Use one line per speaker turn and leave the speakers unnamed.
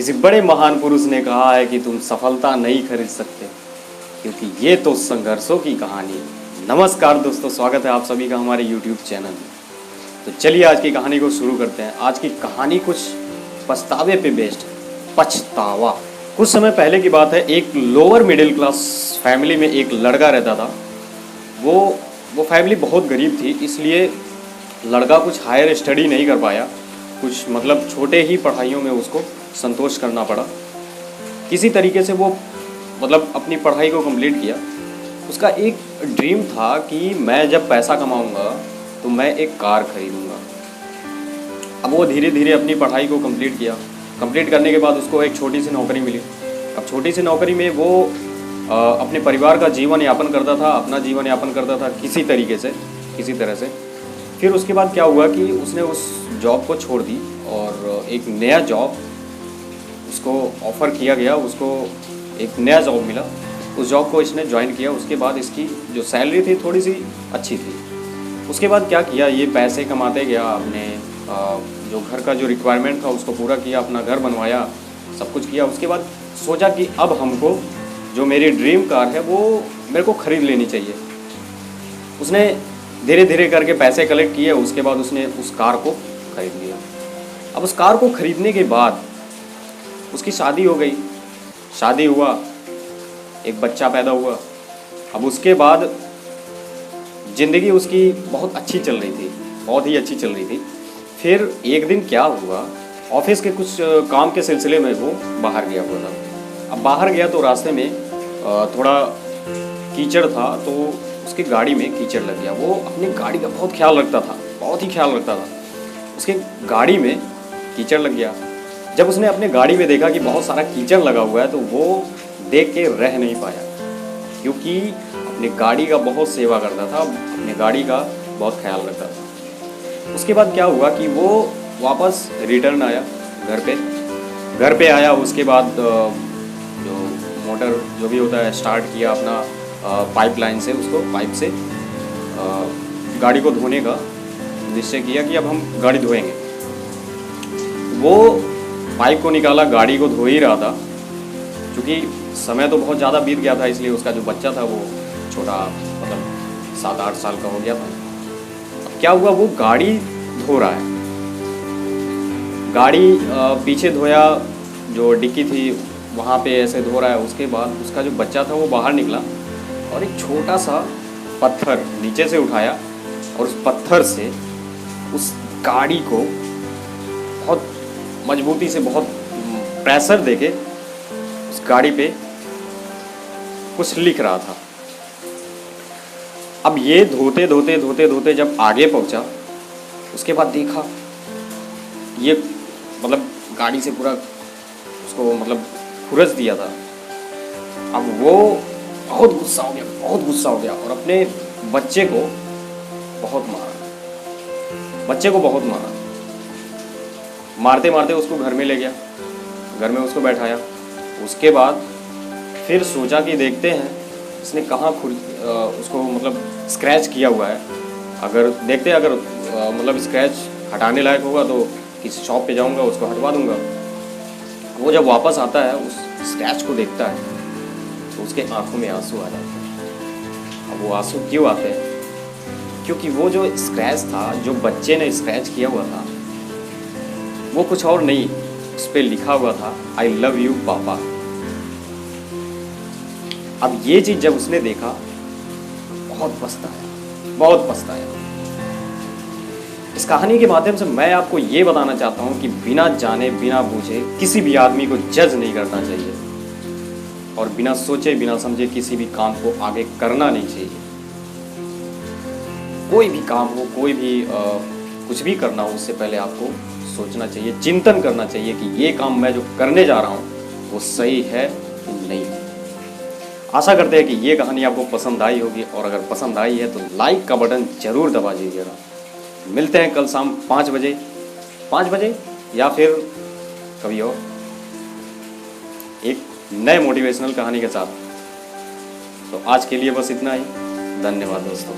किसी बड़े महान पुरुष ने कहा है कि तुम सफलता नहीं खरीद सकते, क्योंकि ये तो संघर्षों की कहानी है। नमस्कार दोस्तों, स्वागत है आप सभी का हमारे YouTube चैनल में। तो चलिए आज की कहानी को शुरू करते हैं। आज की कहानी कुछ पछतावे पे बेस्ड है। पछतावा। कुछ समय पहले की बात है, एक लोअर मिडिल क्लास फैमिली में एक लड़का रहता था। वो फैमिली बहुत गरीब थी, इसलिए लड़का कुछ हायर स्टडी नहीं कर पाया। कुछ मतलब छोटे ही पढ़ाइयों में उसको संतोष करना पड़ा। किसी तरीके से वो मतलब अपनी पढ़ाई को कंप्लीट किया। उसका एक ड्रीम था कि मैं जब पैसा कमाऊंगा तो मैं एक कार खरीदूंगा। अब वो धीरे धीरे अपनी पढ़ाई को कंप्लीट किया। कंप्लीट करने के बाद उसको एक छोटी सी नौकरी मिली। अब छोटी सी नौकरी में वो अपने परिवार का जीवन यापन करता था, अपना जीवन यापन करता था किसी तरीके से, किसी तरह से। फिर उसके बाद क्या हुआ कि उसने उस जॉब को छोड़ दी और एक नया जॉब उसको ऑफ़र किया गया। उसको एक नया जॉब मिला, उस जॉब को इसने ज्वाइन किया। उसके बाद इसकी जो सैलरी थी थोड़ी सी अच्छी थी। उसके बाद क्या किया, ये पैसे कमाते गया, अपने जो घर का जो रिक्वायरमेंट था उसको पूरा किया, अपना घर बनवाया, सब कुछ किया। उसके बाद सोचा कि अब हमको जो मेरी ड्रीम कार है वो मेरे को ख़रीद लेनी चाहिए। उसने धीरे धीरे करके पैसे कलेक्ट किए। उसके बाद उसने उस कार को ख़रीद लिया। अब उस कार को ख़रीदने के बाद उसकी शादी हो गई। शादी हुआ, एक बच्चा पैदा हुआ। अब उसके बाद ज़िंदगी उसकी बहुत अच्छी चल रही थी, बहुत ही अच्छी चल रही थी। फिर एक दिन क्या हुआ, ऑफिस के कुछ काम के सिलसिले में वो बाहर गया हुआ था। अब बाहर गया तो रास्ते में थोड़ा कीचड़ था, तो उसकी गाड़ी में कीचड़ लग गया। वो अपनी गाड़ी का बहुत ख्याल रखता था, बहुत ही ख्याल रखता था। उसकी गाड़ी में कीचड़ लग गया। जब उसने अपने गाड़ी में देखा कि बहुत सारा कीचड़ लगा हुआ है तो वो देख के रह नहीं पाया, क्योंकि अपनी गाड़ी का बहुत सेवा करता था, अपनी गाड़ी का बहुत ख्याल रखता था। उसके बाद क्या हुआ कि वो वापस रिटर्न आया घर पे आया। उसके बाद जो मोटर जो भी होता है स्टार्ट किया अपना पाइपलाइन से, उसको पाइप से गाड़ी को धोने का निश्चय किया कि अब हम गाड़ी धोएंगे। वो पाइप को निकाला, गाड़ी को धो ही रहा था। क्योंकि समय तो बहुत ज़्यादा बीत गया था, इसलिए उसका जो बच्चा था वो छोटा, मतलब 7-8 साल का हो गया था। अब क्या हुआ, वो गाड़ी धो रहा है। गाड़ी पीछे धोया, जो डिक्की थी वहाँ पे ऐसे धो रहा है। उसके बाद उसका जो बच्चा था वो बाहर निकला और एक छोटा सा पत्थर नीचे से उठाया और उस पत्थर से उस गाड़ी को बहुत मजबूती से, बहुत प्रेशर देके उस गाड़ी पे कुछ लिख रहा था। अब ये धोते धोते धोते धोते जब आगे पहुंचा, उसके बाद देखा ये मतलब गाड़ी से पूरा उसको मतलब खुरच दिया था। अब वो बहुत गुस्सा हो गया और अपने बच्चे को बहुत मारा। मारते मारते उसको घर में ले गया, घर में उसको बैठाया। उसके बाद फिर सोचा कि देखते हैं इसने कहाँ उसको मतलब स्क्रैच किया हुआ है। अगर मतलब स्क्रैच हटाने लायक होगा तो किसी शॉप पे जाऊंगा, उसको हटवा दूंगा। वो जब वापस आता है, उस स्क्रैच को देखता है तो उसके आंखों में आंसू आ जाते हैं। अब वो आंसू क्यों आते हैं? क्योंकि वो जो स्क्रैच था, जो बच्चे ने स्क्रैच किया हुआ था, वो कुछ और नहीं, उस पर लिखा हुआ था आई लव यू पापा। अब ये चीज जब उसने देखा बहुत पछताया। इस कहानी के माध्यम से मैं आपको ये बताना चाहता हूँ कि बिना जाने बिना बूझे किसी भी आदमी को जज नहीं करना चाहिए, और बिना सोचे बिना समझे किसी भी काम को आगे करना नहीं चाहिए। कोई भी काम हो, कोई भी कुछ भी करना हो, उससे पहले आपको सोचना चाहिए, चिंतन करना चाहिए कि ये काम मैं जो करने जा रहा हूँ वो सही है कि नहीं। आशा करते हैं कि ये कहानी आपको पसंद आई होगी, और अगर पसंद आई है तो लाइक का बटन जरूर दबा दीजिएगा। मिलते हैं कल शाम 5 बजे या फिर कभी और एक नए मोटिवेशनल कहानी के साथ। तो आज के लिए बस इतना ही। धन्यवाद दोस्तों।